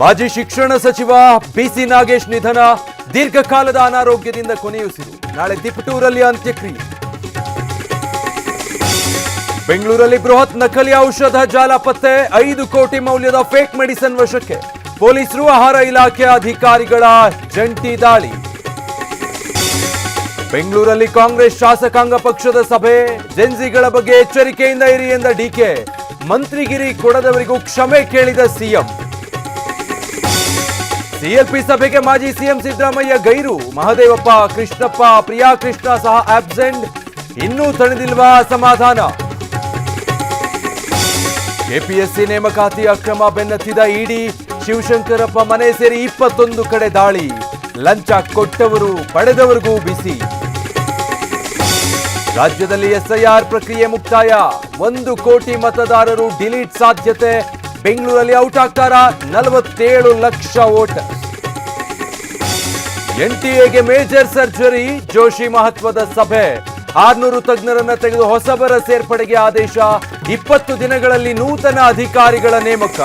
ಮಾಜಿ ಶಿಕ್ಷಣ ಸಚಿವ ಬಿಸಿ ನಾಗೇಶ್ ನಿಧನ, ದೀರ್ಘಕಾಲದ ಅನಾರೋಗ್ಯದಿಂದ ಕೊನೆಯುಸಿರು. ನಾಳೆ ತಿಪಟೂರಲ್ಲಿ ಅಂತ್ಯಕ್ರಿಯೆ. ಬೆಂಗಳೂರಲ್ಲಿ ಬೃಹತ್ ನಕಲಿ ಔಷಧ ಜಾಲ ಪತ್ತೆ, 5 ಕೋಟಿ ಮೌಲ್ಯದ ಫೇಕ್ ಮೆಡಿಸಿನ್ ವಶಕ್ಕೆ. ಪೊಲೀಸರು ಆಹಾರ ಇಲಾಖೆ ಅಧಿಕಾರಿಗಳ ಜಂಟಿ ದಾಳಿ. ಬೆಂಗಳೂರಲ್ಲಿ ಕಾಂಗ್ರೆಸ್ ಶಾಸಕಾಂಗ ಪಕ್ಷದ ಸಭೆ, ಜೆನ್ಸಿಗಳ ಬಗ್ಗೆ ಎಚ್ಚರಿಕೆಯಿಂದ ಇರಿ ಎಂದ ಡಿಕೆ. ಮಂತ್ರಿಗಿರಿ ಕೊಡದವರಿಗೂ ಕ್ಷಮೆ ಕೇಳಿದ ಸಿಎಂ. ಸಿಎಲ್ಪಿ ಸಭೆಗೆ ಮಾಜಿ ಸಿಎಂ ಸಿದ್ದರಾಮಯ್ಯ ಗೈರು. ಮಹದೇವಪ್ಪ, ಕೃಷ್ಣಪ್ಪ, ಪ್ರಿಯಾ ಕೃಷ್ಣ ಸಹ ಆಬ್ಸೆಂಟ್. ಇನ್ನೂ ತಣಿದಿಲ್ವಾ ಅಸಮಾಧಾನ? ಕೆಪಿಎಸ್ಸಿ ನೇಮಕಾತಿ ಅಕ್ರಮ ಬೆನ್ನತ್ತಿದ ಇಡಿ. ಶಿವಶಂಕರಪ್ಪ ಮನೆ ಸೇರಿ 21 ಕಡೆ ದಾಳಿ. ಲಂಚ ಕೊಟ್ಟವರು ಪಡೆದವರಿಗೂ ಬಿಸಿ. ರಾಜ್ಯದಲ್ಲಿ ಎಸ್ಐಆರ್ ಪ್ರಕ್ರಿಯೆ ಮುಕ್ತಾಯ, 1 ಕೋಟಿ ಮತದಾರರು ಡಿಲೀಟ್ ಸಾಧ್ಯತೆ. ಬೆಂಗಳೂರಲ್ಲಿ ಔಟ್ ಆಗ್ತಾರಾ 47 ಲಕ್ಷ ವೋಟರ್. ಎನ್ಟಿಎಗೆ ಮೇಜರ್ ಸರ್ಜರಿ, ಜೋಶಿ ಮಹತ್ವದ ಸಭೆ. 600 ತಜ್ಞರನ್ನ ತೆಗೆದು ಹೊಸಬರ ಸೇರ್ಪಡೆಗೆ ಆದೇಶ. 20 ದಿನಗಳಲ್ಲಿ ನೂತನ ಅಧಿಕಾರಿಗಳ ನೇಮಕ.